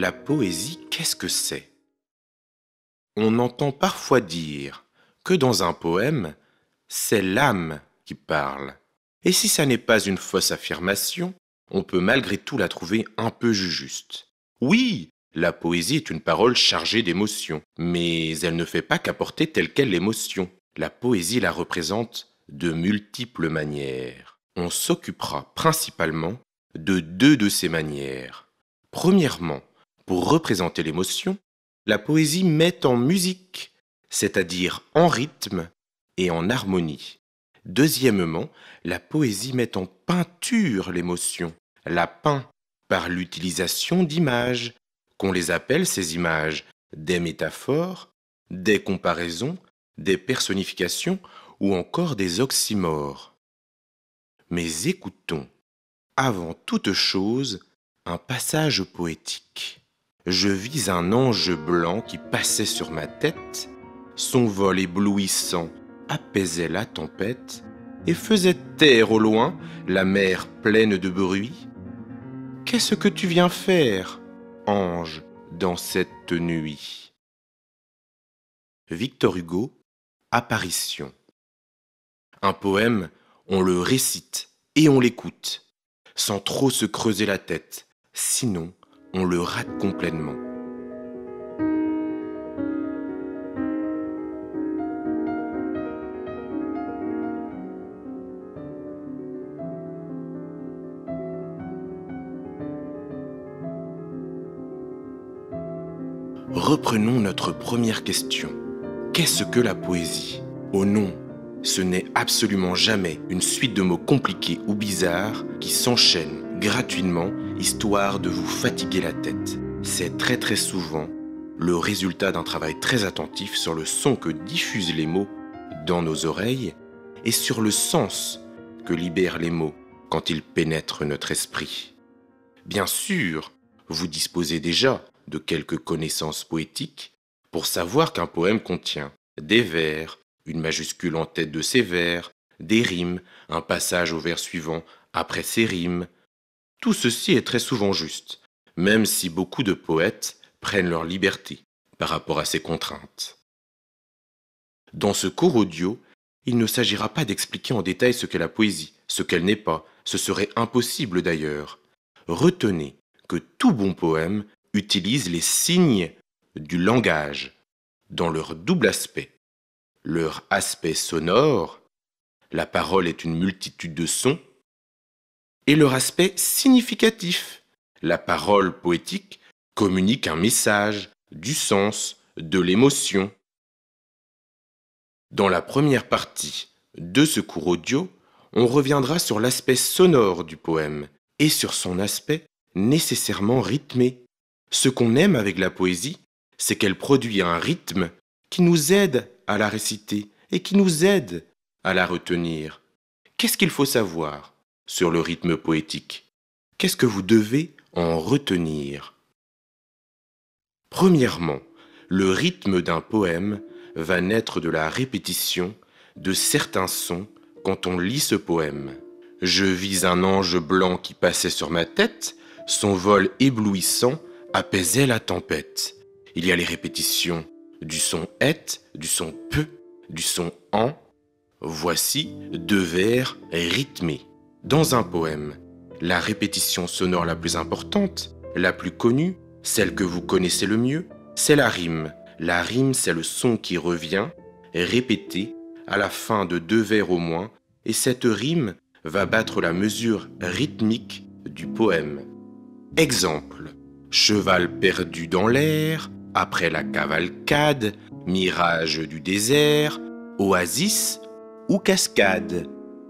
La poésie, qu'est-ce que c'est? On entend parfois dire que dans un poème, c'est l'âme qui parle. Et si ça n'est pas une fausse affirmation, on peut malgré tout la trouver un peu juste. Oui, la poésie est une parole chargée d'émotions, mais elle ne fait pas qu'apporter telle quelle l'émotion. La poésie la représente de multiples manières. On s'occupera principalement de deux de ces manières. Premièrement, pour représenter l'émotion, la poésie met en musique, c'est-à-dire en rythme et en harmonie. Deuxièmement, la poésie met en peinture l'émotion, la peint par l'utilisation d'images, qu'on les appelle ces images des métaphores, des comparaisons, des personnifications ou encore des oxymores. Mais écoutons, avant toute chose, un passage poétique. Je vis un ange blanc qui passait sur ma tête, son vol éblouissant apaisait la tempête et faisait taire au loin la mer pleine de bruit. Qu'est-ce que tu viens faire, ange, dans cette nuit? Victor Hugo, Apparition. Un poème, on le récite et on l'écoute, sans trop se creuser la tête, sinon on le rate complètement. Reprenons notre première question. Qu'est-ce que la poésie? Oh non, ce n'est absolument jamais une suite de mots compliqués ou bizarres qui s'enchaînent gratuitement histoire de vous fatiguer la tête. C'est très souvent le résultat d'un travail très attentif sur le son que diffusent les mots dans nos oreilles et sur le sens que libèrent les mots quand ils pénètrent notre esprit. Bien sûr, vous disposez déjà de quelques connaissances poétiques pour savoir qu'un poème contient des vers, une majuscule en tête de ces vers, des rimes, un passage au vers suivant après ces rimes. Tout ceci est très souvent juste, même si beaucoup de poètes prennent leur liberté par rapport à ces contraintes. Dans ce cours audio, il ne s'agira pas d'expliquer en détail ce qu'est la poésie, ce qu'elle n'est pas, ce serait impossible d'ailleurs. Retenez que tout bon poème utilise les signes du langage dans leur double aspect. Leur aspect sonore, la parole est une multitude de sons, et leur aspect significatif, la parole poétique communique un message, du sens, de l'émotion. Dans la première partie de ce cours audio, on reviendra sur l'aspect sonore du poème et sur son aspect nécessairement rythmé. Ce qu'on aime avec la poésie, c'est qu'elle produit un rythme qui nous aide à la réciter et qui nous aide à la retenir. Qu'est-ce qu'il faut savoir sur le rythme poétique? Qu'est-ce que vous devez en retenir? Premièrement, le rythme d'un poème va naître de la répétition de certains sons quand on lit ce poème. Je vis un ange blanc qui passait sur ma tête, son vol éblouissant apaisait la tempête. Il y a les répétitions du son et, du son peu, du son en. Voici deux vers rythmés. Dans un poème, la répétition sonore la plus importante, la plus connue, celle que vous connaissez le mieux, c'est la rime. La rime, c'est le son qui revient, répété, à la fin de deux vers au moins, et cette rime va battre la mesure rythmique du poème. Exemple, cheval perdu dans l'air, après la cavalcade, mirage du désert, oasis ou cascade.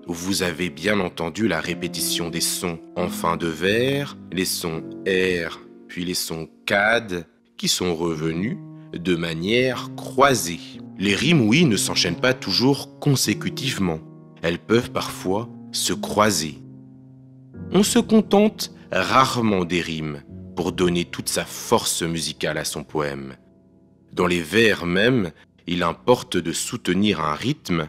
Vous avez bien entendu la répétition des sons en fin de vers, les sons R, puis les sons cad, qui sont revenus de manière croisée. Les rimes, oui, ne s'enchaînent pas toujours consécutivement. Elles peuvent parfois se croiser. On se contente rarement des rimes pour donner toute sa force musicale à son poème. Dans les vers même, il importe de soutenir un rythme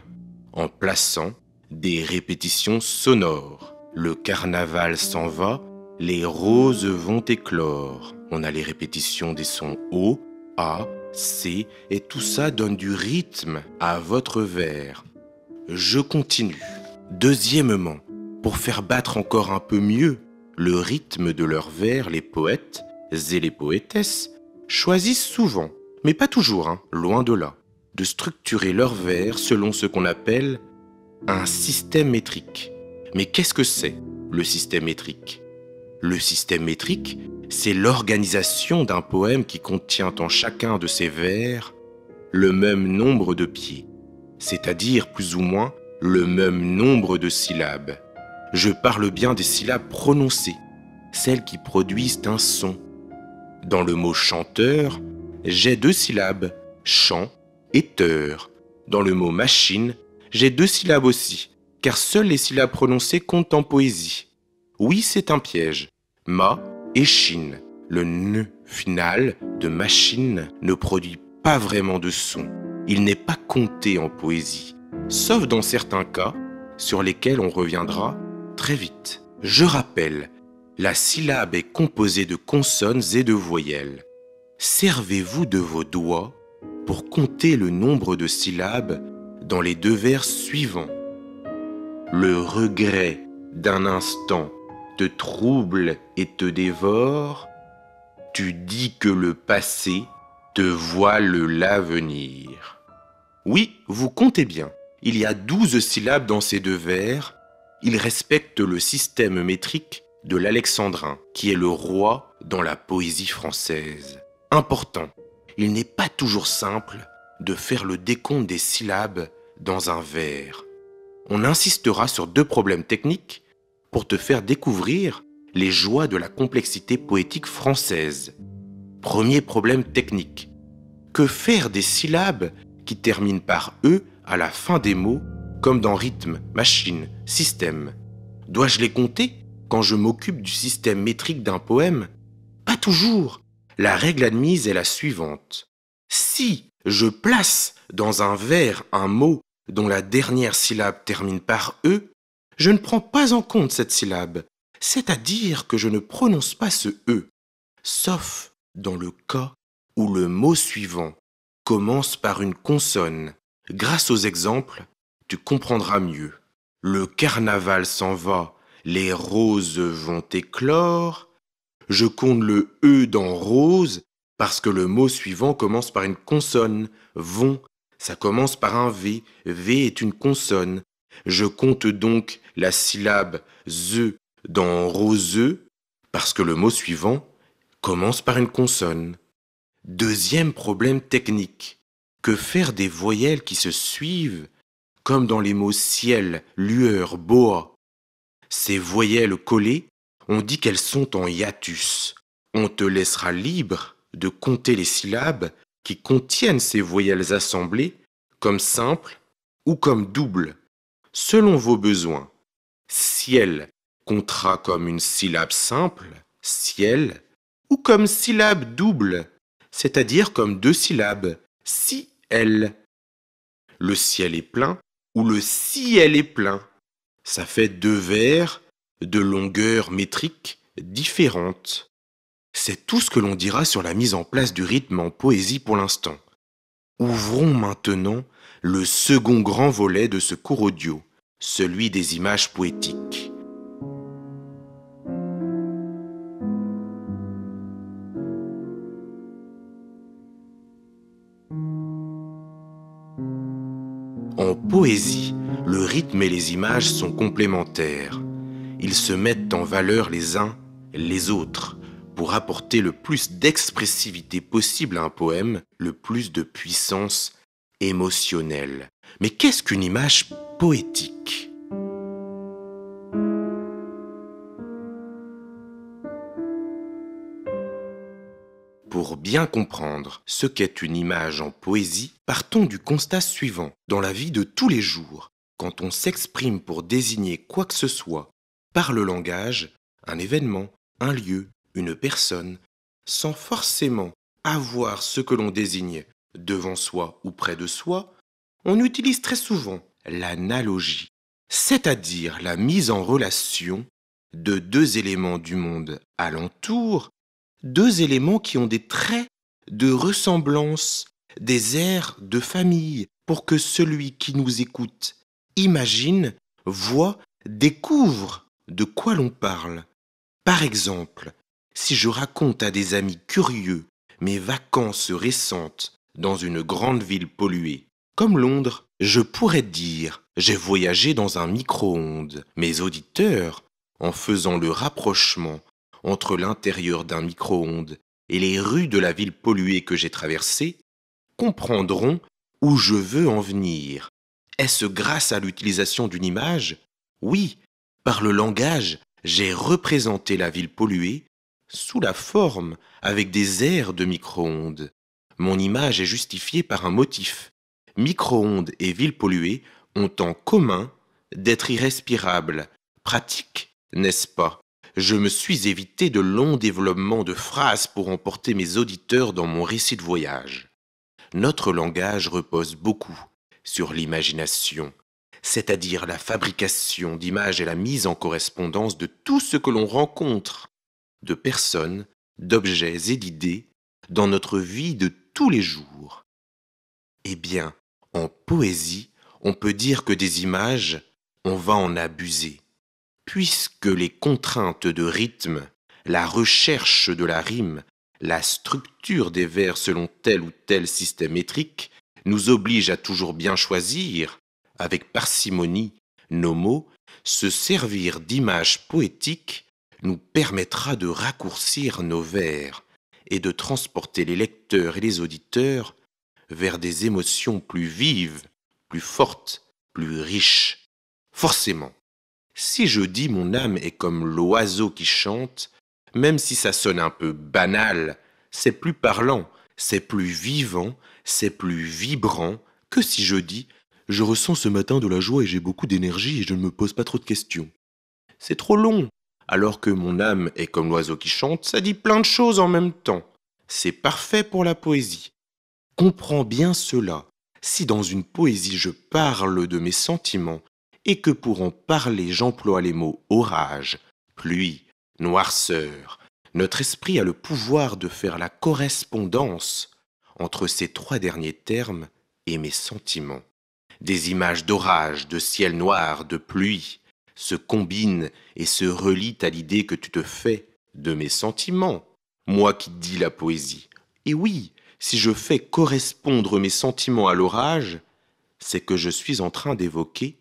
en plaçant des répétitions sonores. Le carnaval s'en va, les roses vont éclore. On a les répétitions des sons O, A, C, et tout ça donne du rythme à votre vers. Je continue. Deuxièmement, pour faire battre encore un peu mieux le rythme de leurs vers, les poètes et les poétesses choisissent souvent, mais pas toujours, loin de là, de structurer leurs vers selon ce qu'on appelle un système métrique. Mais qu'est-ce que c'est, le système métrique ? Le système métrique, c'est l'organisation d'un poème qui contient en chacun de ses vers le même nombre de pieds, c'est-à-dire plus ou moins le même nombre de syllabes. Je parle bien des syllabes prononcées, celles qui produisent un son. Dans le mot chanteur, j'ai 2 syllabes, chant et teur. Dans le mot machine, j'ai 2 syllabes aussi, car seules les syllabes prononcées comptent en poésie. Oui, c'est un piège. Ma et chine. Le n final de machine ne produit pas vraiment de son. Il n'est pas compté en poésie, sauf dans certains cas sur lesquels on reviendra très vite. Je rappelle, la syllabe est composée de consonnes et de voyelles. Servez-vous de vos doigts pour compter le nombre de syllabes dans les 2 vers suivants. Le regret d'un instant te trouble et te dévore. Tu dis que le passé te voile l'avenir. Oui, vous comptez bien. Il y a 12 syllabes dans ces 2 vers. Ils respectent le système métrique de l'alexandrin, qui est le roi dans la poésie française. Important, il n'est pas toujours simple de faire le décompte des syllabes dans un vers. On insistera sur 2 problèmes techniques pour te faire découvrir les joies de la complexité poétique française. Premier problème technique. Que faire des syllabes qui terminent par E à la fin des mots, comme dans rythme, machine, système? Dois-je les compter quand je m'occupe du système métrique d'un poème? Pas toujours. La règle admise est la suivante. Si je place dans un vers un mot dont la dernière syllabe termine par E, je ne prends pas en compte cette syllabe, c'est-à-dire que je ne prononce pas ce E, sauf dans le cas où le mot suivant commence par une consonne. Grâce aux exemples, tu comprendras mieux. Le carnaval s'en va, les roses vont éclore. Je compte le E dans rose parce que le mot suivant commence par une consonne. Vont, ça commence par un V. V est une consonne. Je compte donc la syllabe ze dans roseux parce que le mot suivant commence par une consonne. Deuxième problème technique. Que faire des voyelles qui se suivent comme dans les mots ciel, lueur, boa? Ces voyelles collées, on dit qu'elles sont en hiatus. On te laissera libre de compter les syllabes qui contiennent ces voyelles assemblées comme simples ou comme doubles, selon vos besoins. Ciel comptera comme une syllabe simple, ciel, ou comme syllabe double, c'est-à-dire comme 2 syllabes, si elle. Le ciel est plein ou le ciel est plein. Ça fait 2 vers de longueur métrique différentes. C'est tout ce que l'on dira sur la mise en place du rythme en poésie pour l'instant. Ouvrons maintenant le second grand volet de ce cours audio, celui des images poétiques. En poésie, le rythme et les images sont complémentaires. Ils se mettent en valeur les uns les autres pour apporter le plus d'expressivité possible à un poème, le plus de puissance émotionnelle. Mais qu'est-ce qu'une image poétique ? Pour bien comprendre ce qu'est une image en poésie, partons du constat suivant. Dans la vie de tous les jours, quand on s'exprime pour désigner quoi que ce soit, par le langage, un événement, un lieu, une personne, sans forcément avoir ce que l'on désigne devant soi ou près de soi, on utilise très souvent l'analogie, c'est-à-dire la mise en relation de 2 éléments du monde alentour Deux éléments qui ont des traits de ressemblance, des airs de famille, pour que celui qui nous écoute imagine, voit, découvre de quoi l'on parle. Par exemple, si je raconte à des amis curieux mes vacances récentes dans une grande ville polluée, comme Londres, je pourrais dire « j'ai voyagé dans un micro-ondes ». Mes auditeurs, en faisant le rapprochement entre l'intérieur d'un micro-ondes et les rues de la ville polluée que j'ai traversée, comprendront où je veux en venir. Est-ce grâce à l'utilisation d'une image? Oui, par le langage, j'ai représenté la ville polluée sous la forme avec des airs de micro-ondes. Mon image est justifiée par un motif. Micro-ondes et ville polluée ont en commun d'être irrespirables. Pratique, n'est-ce pas? Je me suis évité de longs développements de phrases pour emporter mes auditeurs dans mon récit de voyage. Notre langage repose beaucoup sur l'imagination, c'est-à-dire la fabrication d'images et la mise en correspondance de tout ce que l'on rencontre, de personnes, d'objets et d'idées dans notre vie de tous les jours. Eh bien, en poésie, on peut dire que des images, on va en abuser, puisque les contraintes de rythme, la recherche de la rime, la structure des vers selon tel ou tel système métrique nous obligent à toujours bien choisir, avec parcimonie, nos mots. Se servir d'images poétiques nous permettra de raccourcir nos vers et de transporter les lecteurs et les auditeurs vers des émotions plus vives, plus fortes, plus riches. Forcément, si je dis mon âme est comme l'oiseau qui chante, même si ça sonne un peu banal, c'est plus parlant, c'est plus vivant, c'est plus vibrant que si je dis « Je ressens ce matin de la joie et j'ai beaucoup d'énergie et je ne me pose pas trop de questions ». C'est trop long, alors que mon âme est comme l'oiseau qui chante, ça dit plein de choses en même temps. C'est parfait pour la poésie. Comprends bien cela. Si dans une poésie je parle de mes sentiments et que pour en parler j'emploie les mots orage, pluie, noirceur, notre esprit a le pouvoir de faire la correspondance entre ces trois derniers termes et mes sentiments. Des images d'orage, de ciel noir, de pluie se combinent et se relient à l'idée que tu te fais de mes sentiments, moi qui dis la poésie. Et oui, si je fais correspondre mes sentiments à l'orage, c'est que je suis en train d'évoquer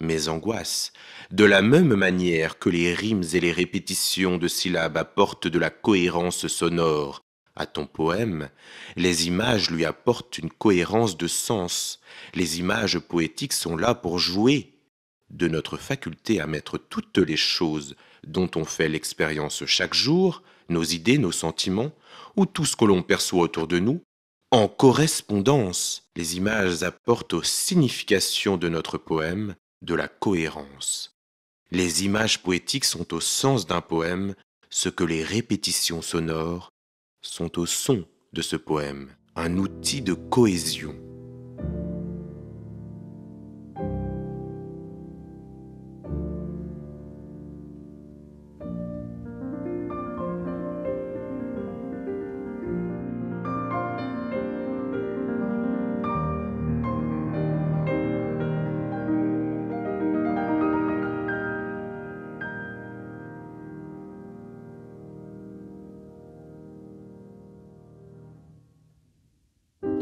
mes angoisses. De la même manière que les rimes et les répétitions de syllabes apportent de la cohérence sonore à ton poème, les images lui apportent une cohérence de sens. Les images poétiques sont là pour jouer de notre faculté à mettre toutes les choses dont on fait l'expérience chaque jour, nos idées, nos sentiments, ou tout ce que l'on perçoit autour de nous, en correspondance. Les images apportent aux significations de notre poème de la cohérence. Les images poétiques sont au sens d'un poème ce que les répétitions sonores sont au son de ce poème, un outil de cohésion.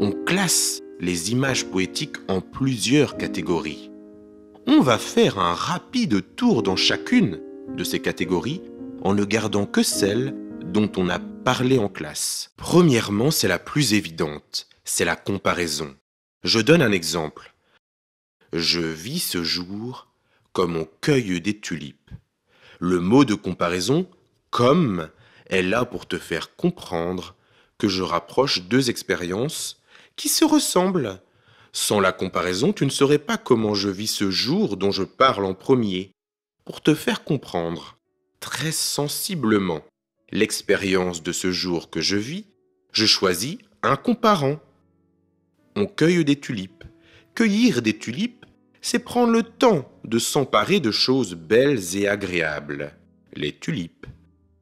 On classe les images poétiques en plusieurs catégories. On va faire un rapide tour dans chacune de ces catégories en ne gardant que celles dont on a parlé en classe. Premièrement, c'est la plus évidente, c'est la comparaison. Je donne un exemple. Je vis ce jour comme on cueille des tulipes. Le mot de comparaison, comme, est là pour te faire comprendre que je rapproche deux expériences qui se ressemblent. Sans la comparaison, tu ne saurais pas comment je vis ce jour dont je parle en premier. Pour te faire comprendre, très sensiblement, l'expérience de ce jour que je vis, je choisis un comparant. On cueille des tulipes. Cueillir des tulipes, c'est prendre le temps de s'emparer de choses belles et agréables. Les tulipes.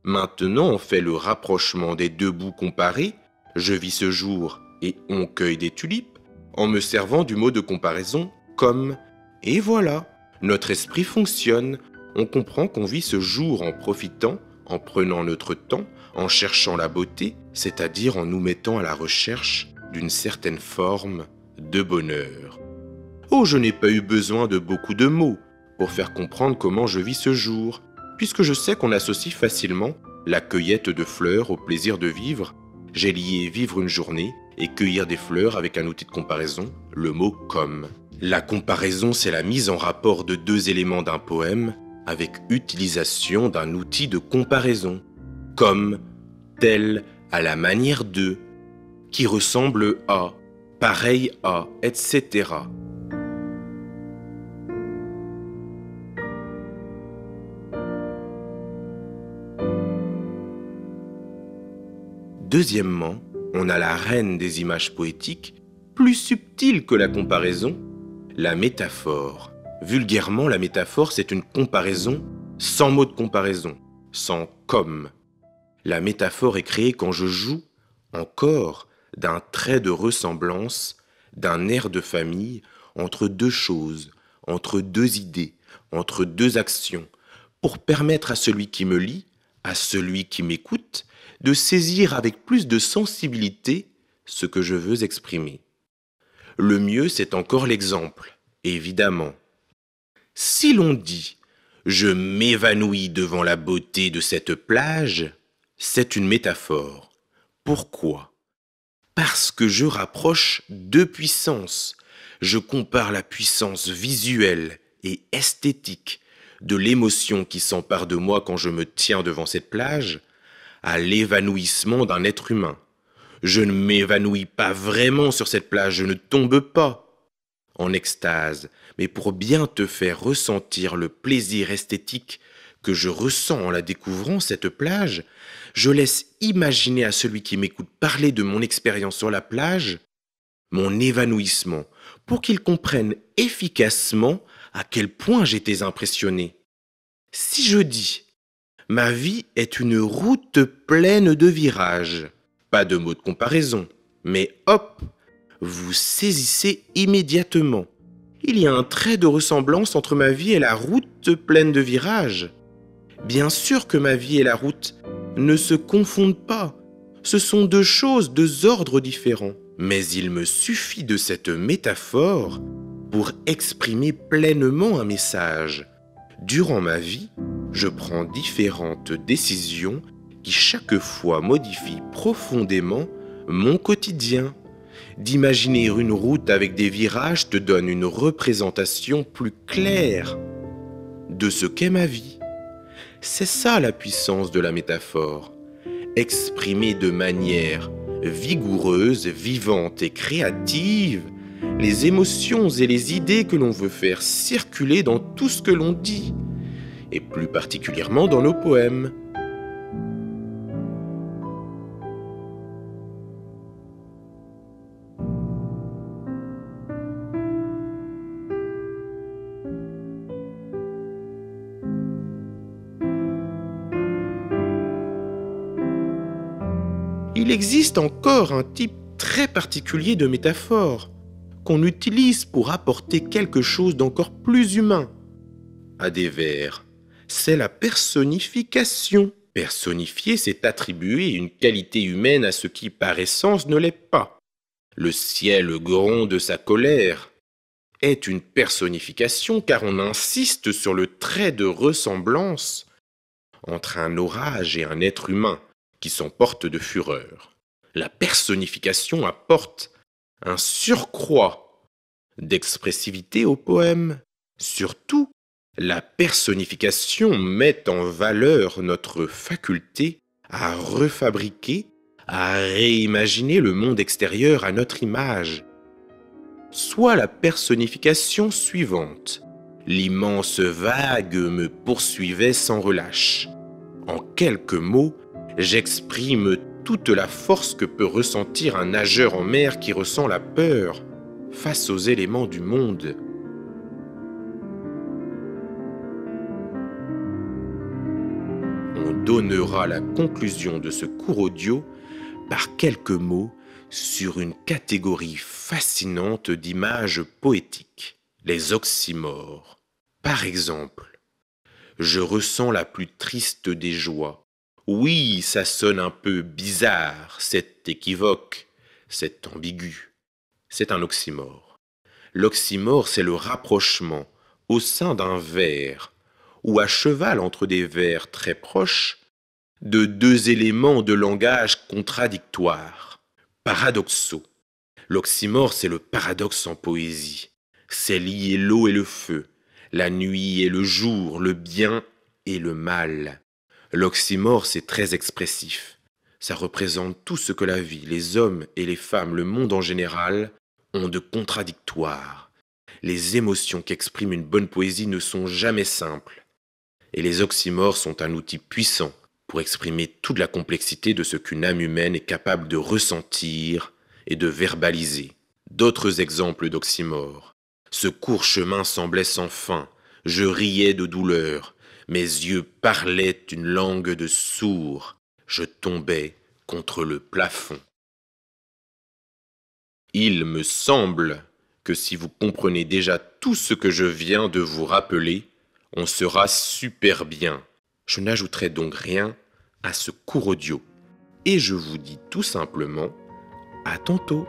Maintenant, on fait le rapprochement des deux bouts comparés. Je vis ce jour et on cueille des tulipes en me servant du mot de comparaison comme. Et voilà, notre esprit fonctionne. On comprend qu'on vit ce jour en profitant, en prenant notre temps, en cherchant la beauté, c'est-à-dire en nous mettant à la recherche d'une certaine forme de bonheur. Oh, je n'ai pas eu besoin de beaucoup de mots pour faire comprendre comment je vis ce jour, puisque je sais qu'on associe facilement la cueillette de fleurs au plaisir de vivre. J'ai lié vivre une journée et cueillir des fleurs avec un outil de comparaison, le mot « comme ». La comparaison, c'est la mise en rapport de deux éléments d'un poème avec utilisation d'un outil de comparaison, comme, tel, à la manière de, qui ressemble à, pareil à, etc. Deuxièmement, on a la reine des images poétiques, plus subtile que la comparaison, la métaphore. Vulgairement, la métaphore, c'est une comparaison sans mot de comparaison, sans comme. La métaphore est créée quand je joue, encore, d'un trait de ressemblance, d'un air de famille, entre deux choses, entre deux idées, entre deux actions, pour permettre à celui qui me lit, à celui qui m'écoute, de saisir avec plus de sensibilité ce que je veux exprimer. Le mieux, c'est encore l'exemple, évidemment. Si l'on dit « je m'évanouis devant la beauté de cette plage », c'est une métaphore. Pourquoi ? Parce que je rapproche deux puissances. Je compare la puissance visuelle et esthétique de l'émotion qui s'empare de moi quand je me tiens devant cette plage à l'évanouissement d'un être humain. Je ne m'évanouis pas vraiment sur cette plage, je ne tombe pas en extase, mais pour bien te faire ressentir le plaisir esthétique que je ressens en la découvrant, cette plage, je laisse imaginer à celui qui m'écoute parler de mon expérience sur la plage, mon évanouissement, pour qu'il comprenne efficacement à quel point j'étais impressionné. Si je dis « ma vie est une route pleine de virages », pas de mot de comparaison, mais hop, vous saisissez immédiatement. Il y a un trait de ressemblance entre ma vie et la route pleine de virages. Bien sûr que ma vie et la route ne se confondent pas. Ce sont deux choses, deux ordres différents. Mais il me suffit de cette métaphore pour exprimer pleinement un message. Durant ma vie, je prends différentes décisions qui chaque fois modifient profondément mon quotidien. D'imaginer une route avec des virages te donne une représentation plus claire de ce qu'est ma vie. C'est ça la puissance de la métaphore. Exprimer de manière vigoureuse, vivante et créative les émotions et les idées que l'on veut faire circuler dans tout ce que l'on dit, et plus particulièrement dans nos poèmes. Il existe encore un type très particulier de métaphore qu'on utilise pour apporter quelque chose d'encore plus humain à des vers. C'est la personnification. Personnifier, c'est attribuer une qualité humaine à ce qui par essence ne l'est pas. Le ciel gronde sa colère est une personnification car on insiste sur le trait de ressemblance entre un orage et un être humain qui s'emporte de fureur. La personnification apporte un surcroît d'expressivité au poème. Surtout, la personnification met en valeur notre faculté à refabriquer, à réimaginer le monde extérieur à notre image. Soit la personnification suivante. L'immense vague me poursuivait sans relâche. En quelques mots, j'exprime toute la force que peut ressentir un nageur en mer qui ressent la peur face aux éléments du monde. On donnera la conclusion de ce cours audio par quelques mots sur une catégorie fascinante d'images poétiques, les oxymores. Par exemple, je ressens la plus triste des joies. Oui, ça sonne un peu bizarre, c'est équivoque, c'est ambigu. C'est un oxymore. L'oxymore, c'est le rapprochement au sein d'un vers ou à cheval entre des vers très proches de deux éléments de langage contradictoires, paradoxaux. L'oxymore, c'est le paradoxe en poésie. C'est lier l'eau et le feu, la nuit et le jour, le bien et le mal. L'oxymore, c'est très expressif. Ça représente tout ce que la vie, les hommes et les femmes, le monde en général, ont de contradictoire. Les émotions qu'exprime une bonne poésie ne sont jamais simples. Et les oxymores sont un outil puissant pour exprimer toute la complexité de ce qu'une âme humaine est capable de ressentir et de verbaliser. D'autres exemples d'oxymores. Ce court chemin semblait sans fin. Je riais de douleur. Mes yeux parlaient une langue de sourd. Je tombais contre le plafond. Il me semble que si vous comprenez déjà tout ce que je viens de vous rappeler, on sera super bien. Je n'ajouterai donc rien à ce cours audio. Et je vous dis tout simplement à tantôt.